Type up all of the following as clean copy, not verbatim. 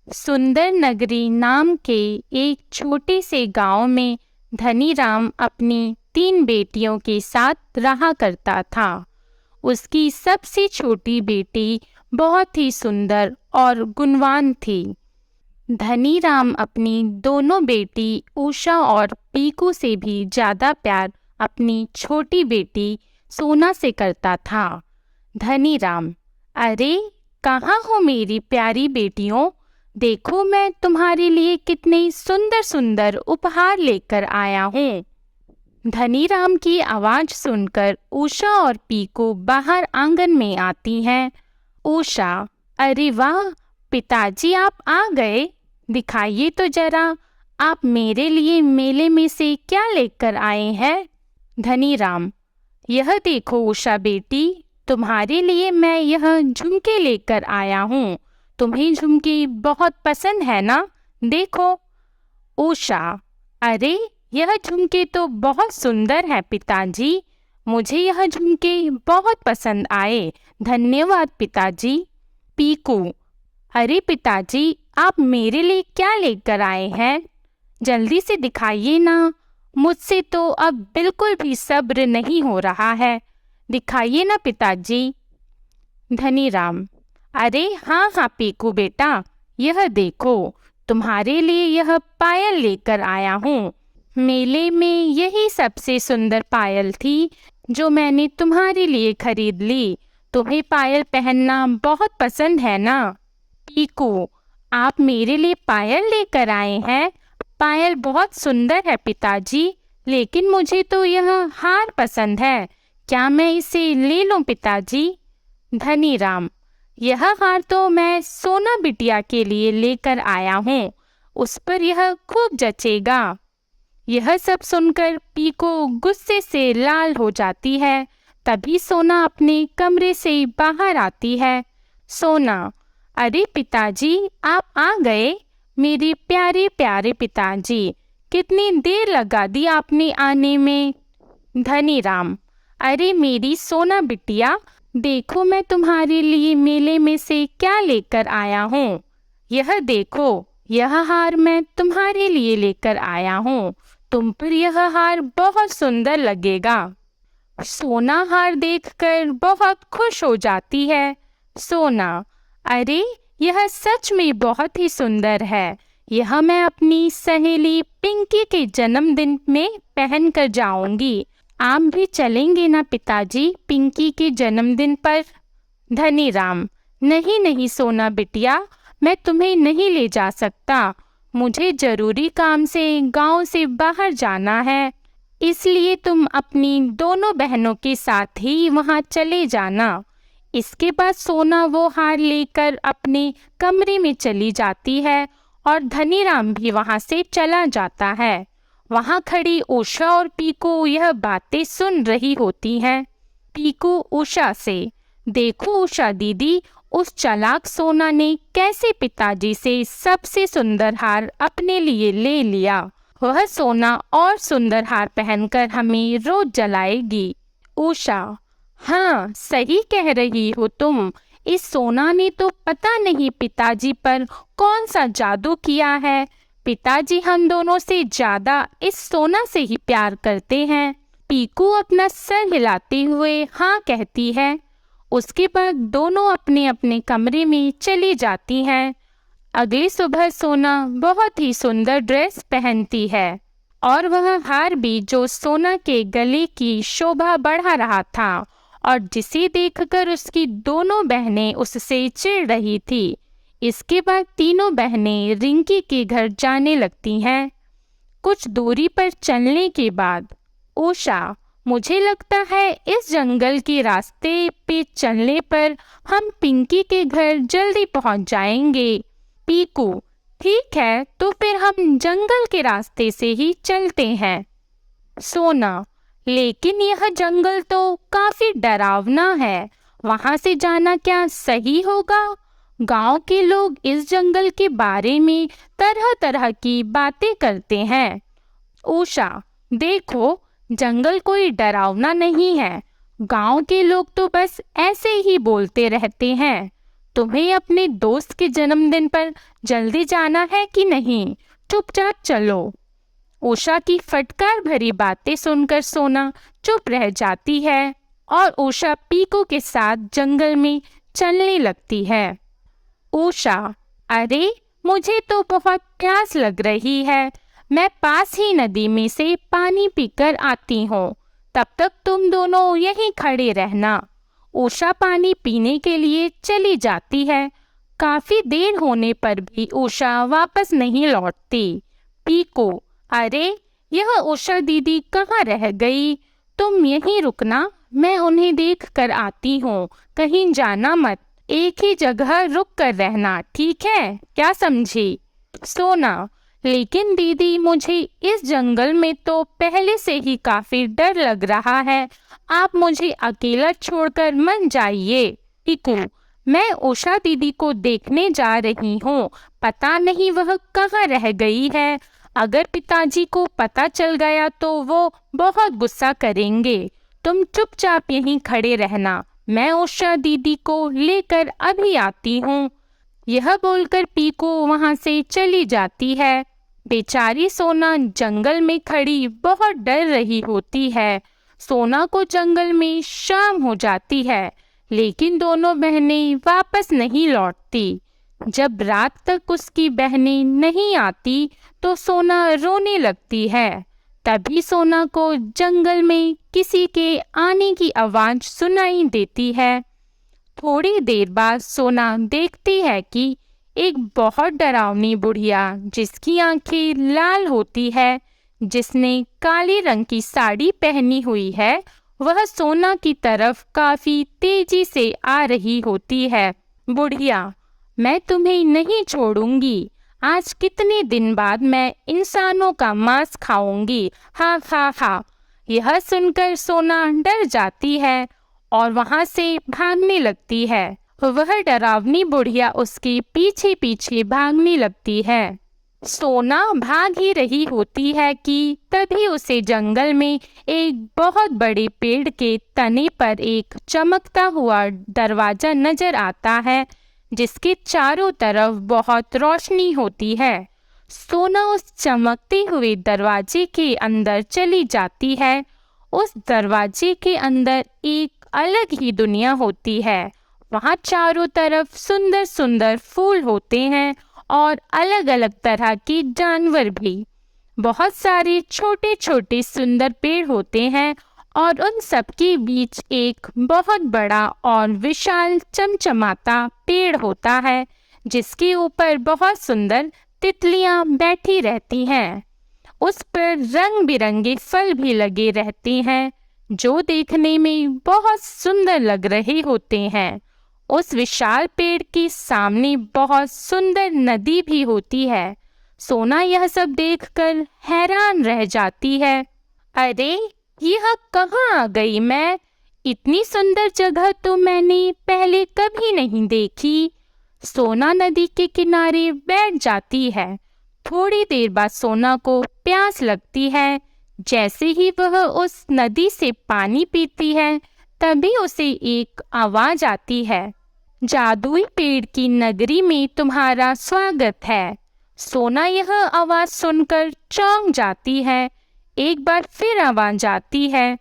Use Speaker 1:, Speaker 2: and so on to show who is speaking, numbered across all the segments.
Speaker 1: सुंदर नगरी नाम के एक छोटे से गांव में धनीराम अपनी 3 बेटियों के साथ रहा करता था। उसकी सबसे छोटी बेटी बहुत ही सुंदर और गुणवान थी। धनीराम अपनी दोनों बेटी उषा और पीकू से भी ज्यादा प्यार अपनी छोटी बेटी सोना से करता था। धनीराम, अरे कहाँ हो मेरी प्यारी बेटियों? देखो मैं तुम्हारे लिए कितने सुंदर सुंदर उपहार लेकर आया हूँ। धनीराम की आवाज सुनकर उषा और पीकू बाहर आंगन में आती हैं। उषा, अरे वाह, पिताजी आप आ गए। दिखाइए तो जरा, आप मेरे लिए मेले में से क्या लेकर आए हैं? धनीराम, यह देखो उषा बेटी, तुम्हारे लिए मैं यह झुमके लेकर आया हूँ। तुम्हें झुमके बहुत पसंद है ना? देखो। उषा, अरे यह झुमके तो बहुत सुंदर है पिताजी, मुझे यह झुमके बहुत पसंद आए, धन्यवाद पिताजी। पीकू, अरे पिताजी आप मेरे लिए क्या लेकर आए हैं? जल्दी से दिखाइए ना, मुझसे तो अब बिल्कुल भी सब्र नहीं हो रहा है, दिखाइए ना पिताजी। धनीराम, अरे हाँ हाँ पीकू बेटा, यह देखो तुम्हारे लिए यह पायल लेकर आया हूँ। मेले में यही सबसे सुंदर पायल थी जो मैंने तुम्हारे लिए खरीद ली। तुम्हें पायल पहनना बहुत पसंद है ना? पीकू, आप मेरे लिए पायल लेकर आए हैं? पायल बहुत सुंदर है पिताजी, लेकिन मुझे तो यह हार पसंद है, क्या मैं इसे ले लूं पिताजी? धनीराम, यह हार तो मैं सोना बिटिया के लिए लेकर आया हूँ, उस पर यह खूब जचेगा। यह सब सुनकर पीकू गुस्से से लाल हो जाती है। तभी सोना अपने कमरे से बाहर आती है। सोना, अरे पिताजी आप आ गए, मेरे प्यारे प्यारे पिताजी, कितनी देर लगा दी आपने आने में। धनीराम, अरे मेरी सोना बिटिया, देखो मैं तुम्हारे लिए मेले में से क्या लेकर आया हूँ। यह देखो, यह हार मैं तुम्हारे लिए लेकर आया हूँ, तुम पर यह हार बहुत सुंदर लगेगा। सोना हार देखकर बहुत खुश हो जाती है। सोना, अरे यह सच में बहुत ही सुंदर है, यह मैं अपनी सहेली पिंकी के जन्मदिन में पहन कर जाऊंगी। आप भी चलेंगे ना पिताजी पिंकी के जन्मदिन पर? धनीराम, नहीं नहीं सोना बिटिया, मैं तुम्हें नहीं ले जा सकता, मुझे जरूरी काम से गांव से बाहर जाना है, इसलिए तुम अपनी दोनों बहनों के साथ ही वहां चले जाना। इसके बाद सोना वो हार लेकर अपने कमरे में चली जाती है और धनीराम भी वहां से चला जाता है। वहां खड़ी उषा और पीकू यह बातें सुन रही होती हैं। पीकू उषा से, देखो उषा दीदी, उस चालाक सोना ने कैसे पिताजी से सबसे सुंदर हार अपने लिए ले लिया। वह सोना और सुंदर हार पहनकर हमें रोज जलाएगी। उषा, हाँ सही कह रही हो तुम, इस सोना ने तो पता नहीं पिताजी पर कौन सा जादू किया है। पिताजी हम दोनों से ज्यादा इस सोना से ही प्यार करते हैं। पीकू अपना सर हिलाते हुए हाँ कहती है। उसके बाद दोनों अपने अपने कमरे में चली जाती हैं। अगली सुबह सोना बहुत ही सुंदर ड्रेस पहनती है और वह हार भी जो सोना के गले की शोभा बढ़ा रहा था और जिसे देखकर उसकी दोनों बहनें उससे चिढ़ रही थी। इसके बाद तीनों बहनें रिंकी के घर जाने लगती हैं। कुछ दूरी पर चलने के बाद, उषा, मुझे लगता है इस जंगल के रास्ते पे चलने पर हम पिंकी के घर जल्दी पहुंच जाएंगे। पीकू, ठीक है तो फिर हम जंगल के रास्ते से ही चलते हैं। सोना, लेकिन यह जंगल तो काफी डरावना है, वहां से जाना क्या सही होगा? गांव के लोग इस जंगल के बारे में तरह तरह की बातें करते हैं। उषा, देखो जंगल कोई डरावना नहीं है, गांव के लोग तो बस ऐसे ही बोलते रहते हैं, तुम्हें अपने दोस्त के जन्मदिन पर जल्दी जाना है कि नहीं? चुपचाप चलो। उषा की फटकार भरी बातें सुनकर सोना चुप रह जाती है और उषा पीकू के साथ जंगल में चलने लगती है। उषा, अरे मुझे तो बहुत प्यास लग रही है, मैं पास ही नदी में से पानी पीकर आती हूँ, तब तक तुम दोनों यहीं खड़े रहना। उषा पानी पीने के लिए चली जाती है। काफी देर होने पर भी उषा वापस नहीं लौटती। पीकू, अरे यह उषा दीदी कहाँ रह गई? तुम यहीं रुकना, मैं उन्हें देख कर आती हूँ, कहीं जाना मत, एक ही जगह रुक कर रहना, ठीक है? क्या समझी? सोना, लेकिन दीदी मुझे इस जंगल में तो पहले से ही काफी डर लग रहा है, आप मुझे अकेला छोड़कर मत जाइए। पीकू, मैं उषा दीदी को देखने जा रही हूँ, पता नहीं वह कहाँ रह गई है, अगर पिताजी को पता चल गया तो वो बहुत गुस्सा करेंगे, तुम चुपचाप यहीं खड़े रहना, मैं उषा दीदी को लेकर अभी आती हूँ। यह बोलकर पीकू वहां से चली जाती है। बेचारी सोना जंगल में खड़ी बहुत डर रही होती है। सोना को जंगल में शाम हो जाती है, लेकिन दोनों बहनें वापस नहीं लौटती। जब रात तक उसकी बहनें नहीं आती तो सोना रोने लगती है। तभी सोना को जंगल में किसी के आने की आवाज सुनाई देती है। थोड़ी देर बाद सोना देखती है कि एक बहुत डरावनी बुढ़िया जिसकी आंखें लाल होती है, जिसने काले रंग की साड़ी पहनी हुई है, वह सोना की तरफ काफी तेजी से आ रही होती है। बुढ़िया, मैं तुम्हें नहीं छोड़ूंगी, आज कितने दिन बाद मैं इंसानों का मांस खाऊंगी, हा हा हा। यह सुनकर सोना डर जाती है और वहां से भागने लगती है। वह डरावनी बुढ़िया उसके पीछे पीछे भागने लगती है। सोना भाग ही रही होती है कि तभी उसे जंगल में एक बहुत बड़े पेड़ के तने पर एक चमकता हुआ दरवाजा नजर आता है, जिसके चारों तरफ बहुत रोशनी होती है। सोना उस चमकते हुए दरवाजे के अंदर चली जाती है। उस दरवाजे के अंदर एक अलग ही दुनिया होती है। वहाँ चारों तरफ सुंदर सुंदर फूल होते हैं और अलग अलग तरह के जानवर भी। बहुत सारे छोटे छोटे सुंदर पेड़ होते हैं और उन सब के बीच एक बहुत बड़ा और विशाल चमचमाता पेड़ होता है, जिसके ऊपर बहुत सुंदर तितलियां बैठी रहती हैं। उस पर रंग बिरंगे फल भी लगे रहते हैं, जो देखने में बहुत सुंदर लग रहे होते हैं। उस विशाल पेड़ के सामने बहुत सुंदर नदी भी होती है। सोना यह सब देखकर हैरान रह जाती है। अरे यह कहाँ आ गई मैं? इतनी सुंदर जगह तो मैंने पहले कभी नहीं देखी। सोना नदी के किनारे बैठ जाती है। थोड़ी देर बाद सोना को प्यास लगती है। जैसे ही वह उस नदी से पानी पीती है, तभी उसे एक आवाज आती है, जादुई पेड़ की नगरी में तुम्हारा स्वागत है। सोना यह आवाज सुनकर चौंक जाती है। एक बार फिर आवाज आती है,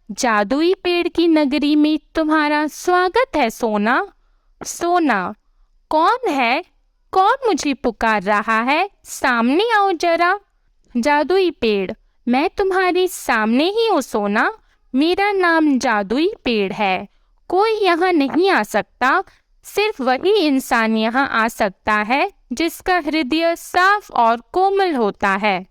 Speaker 1: जादुई पेड़ की नगरी में तुम्हारा स्वागत है सोना। सोना, कौन है? कौन मुझे पुकार रहा है? सामने आओ जरा। जादुई पेड़, मैं तुम्हारे सामने ही हूँ सोना, मेरा नाम जादुई पेड़ है, कोई यहाँ नहीं आ सकता, सिर्फ वही इंसान यहाँ आ सकता है जिसका हृदय साफ और कोमल होता है।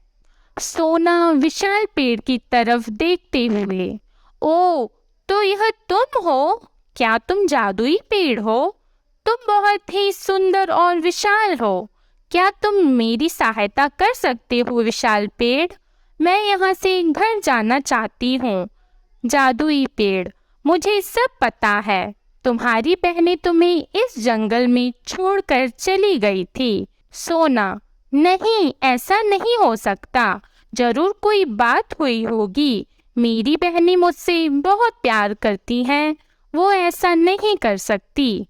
Speaker 1: सोना विशाल पेड़ की तरफ देखते हुए, ओ तो यह तुम हो? क्या तुम जादुई पेड़ हो? तुम बहुत ही सुंदर और विशाल हो। क्या तुम मेरी सहायता कर सकते हो विशाल पेड़? मैं यहाँ से घर जाना चाहती हूँ। जादुई पेड़, मुझे सब पता है, तुम्हारी बहनें तुम्हें इस जंगल में छोड़कर चली गई थी। सोना, नहीं, ऐसा नहीं हो सकता, जरूर कोई बात हुई होगी, मेरी बहनें मुझसे बहुत प्यार करती हैं, वो ऐसा नहीं कर सकती।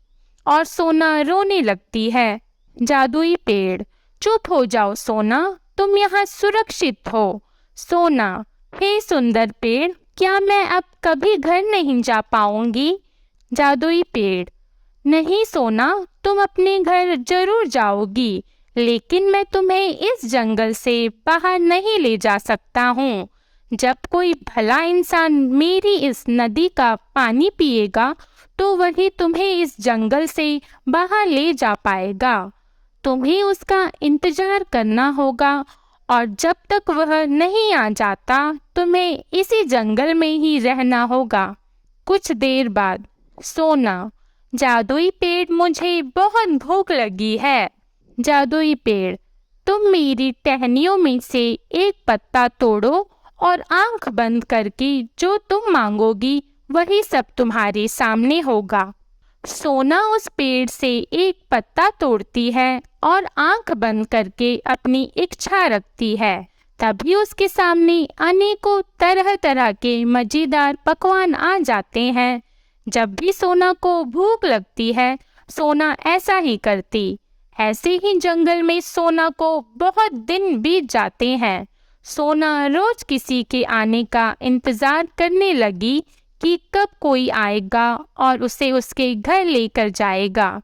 Speaker 1: और सोना रोने लगती है। जादुई पेड़, चुप हो जाओ सोना, तुम यहाँ सुरक्षित हो। सोना, हे सुंदर पेड़, क्या मैं अब कभी घर नहीं जा पाऊंगी? जादुई पेड़, नहीं सोना, तुम अपने घर जरूर जाओगी, लेकिन मैं तुम्हें इस जंगल से बाहर नहीं ले जा सकता हूँ। जब कोई भला इंसान मेरी इस नदी का पानी पिएगा तो वही तुम्हें इस जंगल से बाहर ले जा पाएगा। तुम्हें उसका इंतजार करना होगा और जब तक वह नहीं आ जाता तुम्हें इसी जंगल में ही रहना होगा। कुछ देर बाद, सोना, जादुई पेड़, मुझे बहुत भूख लगी है। जादुई पेड़, तुम मेरी टहनियों में से एक पत्ता तोड़ो और आंख बंद करके जो तुम मांगोगी वही सब तुम्हारे सामने होगा। सोना उस पेड़ से एक पत्ता तोड़ती है और आंख बंद करके अपनी इच्छा रखती है। तभी उसके सामने अनेकों तरह तरह के मजेदार पकवान आ जाते हैं। जब भी सोना को भूख लगती है सोना ऐसा ही करती। ऐसे ही जंगल में सोना को बहुत दिन बीत जाते हैं। सोना रोज किसी के आने का इंतजार करने लगी कि कब कोई आएगा और उसे उसके घर लेकर जाएगा।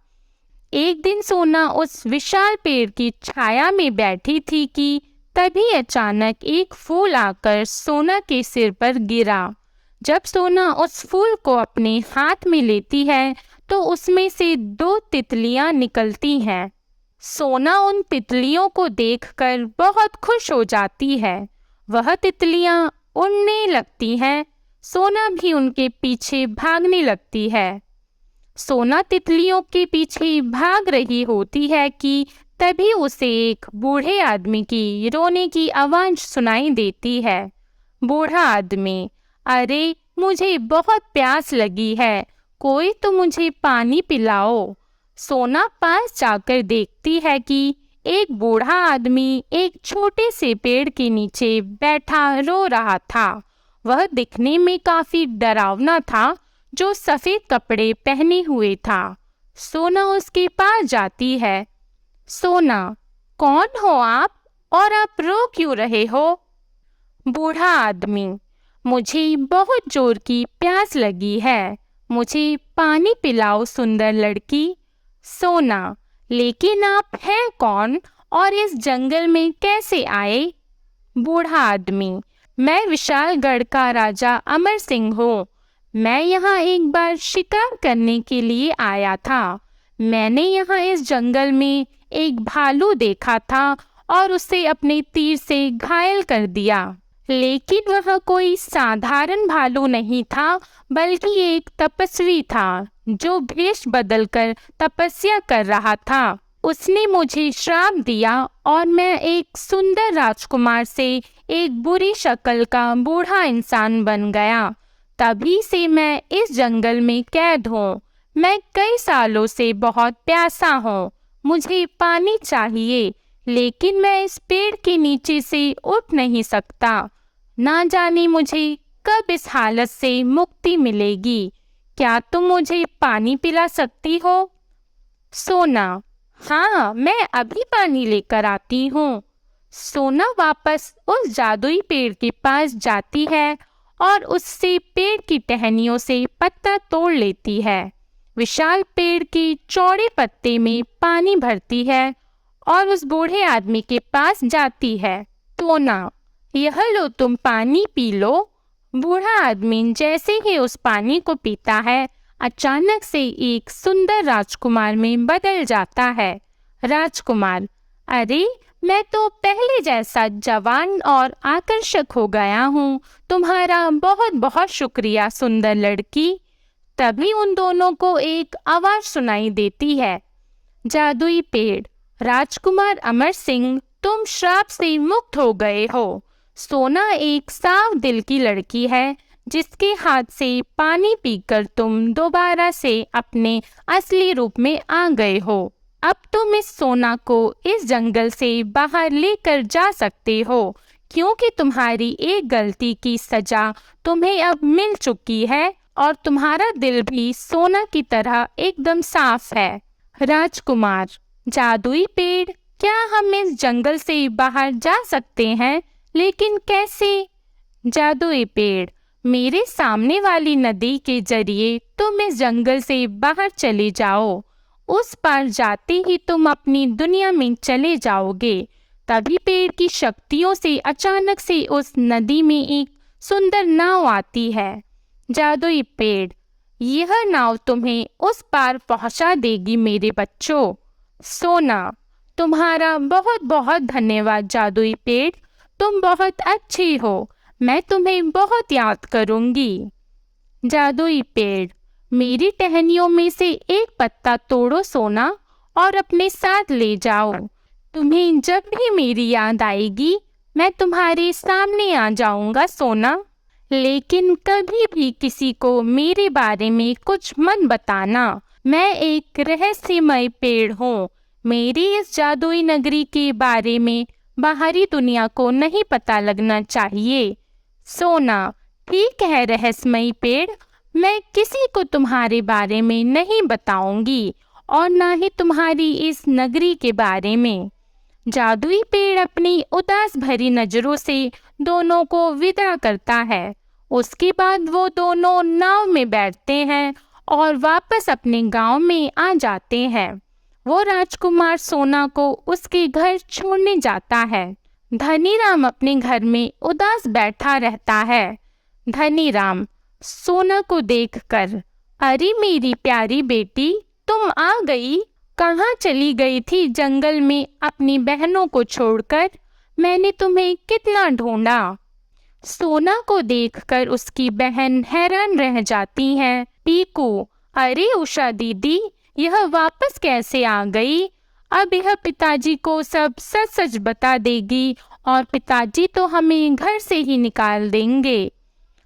Speaker 1: एक दिन सोना उस विशाल पेड़ की छाया में बैठी थी कि तभी अचानक एक फूल आकर सोना के सिर पर गिरा। जब सोना उस फूल को अपने हाथ में लेती है तो उसमें से 2 तितलियां निकलती हैं। सोना उन तितलियों को देखकर बहुत खुश हो जाती है। वह तितलियां उड़ने लगती हैं। सोना भी उनके पीछे भागने लगती है। सोना तितलियों के पीछे भाग रही होती है कि तभी उसे एक बूढ़े आदमी की रोने की आवाज सुनाई देती है। बूढ़ा आदमी, अरे मुझे बहुत प्यास लगी है, कोई तो मुझे पानी पिलाओ। सोना पास जाकर देखती है कि एक बूढ़ा आदमी एक छोटे से पेड़ के नीचे बैठा रो रहा था। वह दिखने में काफी डरावना था, जो सफेद कपड़े पहने हुए था। सोना उसके पास जाती है। सोना, कौन हो आप और आप रो क्यों रहे हो? बूढ़ा आदमी, मुझे बहुत जोर की प्यास लगी है, मुझे पानी पिलाओ सुंदर लड़की। सोना, लेकिन आप हैं कौन और इस जंगल में कैसे आए? बूढ़ा आदमी, मैं विशालगढ़ का राजा अमर सिंह हूँ। मैं यहाँ एक बार शिकार करने के लिए आया था। मैंने यहाँ इस जंगल में एक भालू देखा था और उसे अपने तीर से घायल कर दिया। लेकिन वह कोई साधारण भालू नहीं था, बल्कि एक तपस्वी था जो भेष बदलकर तपस्या कर रहा था। उसने मुझे श्राप दिया और मैं एक सुंदर राजकुमार से एक बुरी शक्ल का बूढ़ा इंसान बन गया। तभी से मैं इस जंगल में कैद हूँ। मैं कई सालों से बहुत प्यासा हूँ, मुझे पानी चाहिए, लेकिन मैं इस पेड़ के नीचे से उठ नहीं सकता। ना जाने मुझे कब इस हालत से मुक्ति मिलेगी। क्या तुम मुझे पानी पिला सकती हो? सोना, हाँ, मैं अभी पानी लेकर आती हूँ। सोना वापस उस जादुई पेड़ के पास जाती है और उससे पेड़ की टहनियों से पत्ता तोड़ लेती है। विशाल पेड़ के चौड़े पत्ते में पानी भरती है और उस बूढ़े आदमी के पास जाती है। सोना, यह लो, तुम पानी पी लो। बूढ़ा आदमी जैसे ही उस पानी को पीता है अचानक से एक सुंदर राजकुमार में बदल जाता है। राजकुमार, अरे मैं तो पहले जैसा जवान और आकर्षक हो गया हूँ, तुम्हारा बहुत बहुत शुक्रिया सुंदर लड़की। तभी उन दोनों को एक आवाज सुनाई देती है। जादुई पेड़, राजकुमार अमर सिंह, तुम श्राप से मुक्त हो गए हो। सोना एक साफ दिल की लड़की है जिसके हाथ से पानी पीकर तुम दोबारा से अपने असली रूप में आ गए हो। अब तुम इस सोना को इस जंगल से बाहर लेकर जा सकते हो, क्योंकि तुम्हारी एक गलती की सजा तुम्हें अब मिल चुकी है और तुम्हारा दिल भी सोना की तरह एकदम साफ है। राजकुमार, जादुई पेड़, क्या हम इस जंगल से बाहर जा सकते हैं? लेकिन कैसे? जादुई पेड़, मेरे सामने वाली नदी के जरिए तुम इस जंगल से बाहर चले जाओ। उस पार जाते ही तुम अपनी दुनिया में चले जाओगे। तभी पेड़ की शक्तियों से अचानक से उस नदी में एक सुंदर नाव आती है। जादुई पेड़, यह नाव तुम्हें उस पार पहुंचा देगी मेरे बच्चों। सोना, तुम्हारा बहुत बहुत धन्यवाद जादुई पेड़, तुम बहुत अच्छी हो, मैं तुम्हें बहुत याद करूंगी। जादुई पेड़, मेरी टहनियों में से एक पत्ता तोड़ो सोना और अपने साथ ले जाओ। तुम्हें जब भी मेरी याद आएगी मैं तुम्हारे सामने आ जाऊंगा सोना। लेकिन कभी भी किसी को मेरे बारे में कुछ मत बताना। मैं एक रहस्यमय पेड़ हूँ। मेरी इस जादुई नगरी के बारे में बाहरी दुनिया को नहीं पता लगना चाहिए। सोना, ठीक है रहस्यमयी पेड़, मैं किसी को तुम्हारे बारे में नहीं बताऊंगी और ना ही तुम्हारी इस नगरी के बारे में। जादुई पेड़ अपनी उदास भरी नजरों से दोनों को विदा करता है। उसके बाद वो दोनों नाव में बैठते हैं और वापस अपने गांव में आ जाते हैं। वो राजकुमार सोना को उसके घर छोड़ने जाता है। धनीराम अपने घर में उदास बैठा रहता है। धनीराम सोना को देखकर, अरे मेरी प्यारी बेटी, तुम आ गई। कहाँ चली गई थी जंगल में अपनी बहनों को छोड़कर? मैंने तुम्हें कितना ढूंढा। सोना को देखकर उसकी बहन हैरान रह जाती है। पीकू, अरे उषा दीदी, यह वापस कैसे आ गई? अब यह पिताजी को सब सच सच बता देगी और पिताजी तो हमें घर से ही निकाल देंगे।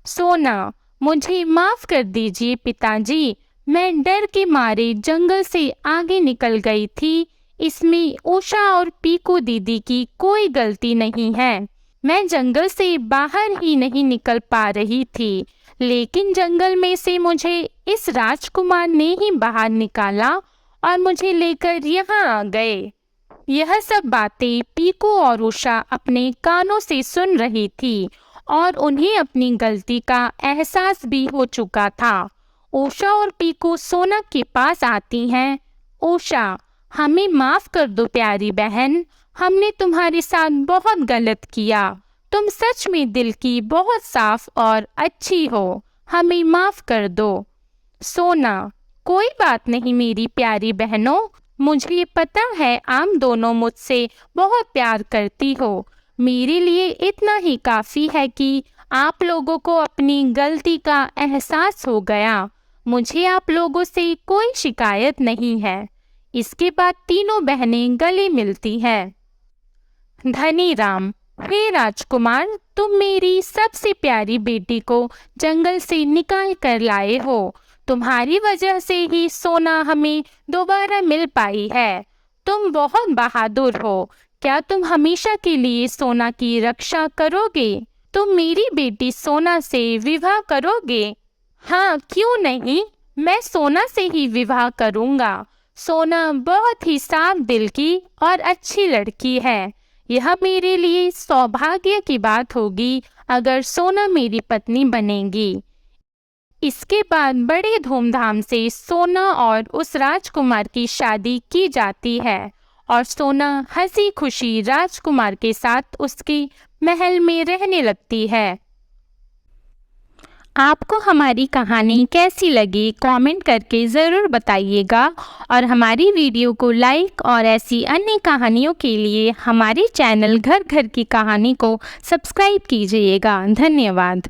Speaker 1: सोना, मुझे माफ कर दीजिए पिताजी, मैं डर के मारे जंगल से आगे निकल गई थी। इसमें उषा और पीकू दीदी की कोई गलती नहीं है। मैं जंगल से बाहर ही नहीं निकल पा रही थी, लेकिन जंगल में से मुझे इस राजकुमार ने ही बाहर निकाला और मुझे लेकर यहाँ आ गए। यह सब बातें पीकू और उषा अपने कानों से सुन रही थी और उन्हें अपनी गलती का एहसास भी हो चुका था। उषा और पीकू सोना के पास आती हैं। उषा, हमें माफ कर दो प्यारी बहन, हमने तुम्हारे साथ बहुत गलत किया। तुम सच में दिल की बहुत साफ और अच्छी हो, हमें माफ कर दो। सोना, कोई बात नहीं मेरी प्यारी बहनों, मुझे पता है आप दोनों मुझसे बहुत प्यार करती हो। मेरे लिए इतना ही काफ़ी है कि आप लोगों को अपनी गलती का एहसास हो गया। मुझे आप लोगों से कोई शिकायत नहीं है। इसके बाद तीनों बहनें गले मिलती हैं। धनीराम, हे राजकुमार, तुम मेरी सबसे प्यारी बेटी को जंगल से निकाल कर लाए हो। तुम्हारी वजह से ही सोना हमें दोबारा मिल पाई है। तुम बहुत बहादुर हो। क्या तुम हमेशा के लिए सोना की रक्षा करोगे? तुम मेरी बेटी सोना से विवाह करोगे? हाँ, क्यों नहीं, मैं सोना से ही विवाह करूँगा। सोना बहुत ही साफ दिल की और अच्छी लड़की है। यह मेरे लिए सौभाग्य की बात होगी अगर सोना मेरी पत्नी बनेगी। इसके बाद बड़े धूमधाम से सोना और उस राजकुमार की शादी की जाती है और सोना हंसी खुशी राजकुमार के साथ उसके महल में रहने लगती है। आपको हमारी कहानी कैसी लगी कमेंट करके ज़रूर बताइएगा और हमारी वीडियो को लाइक और ऐसी अन्य कहानियों के लिए हमारे चैनल घर घर की कहानी को सब्सक्राइब कीजिएगा। धन्यवाद।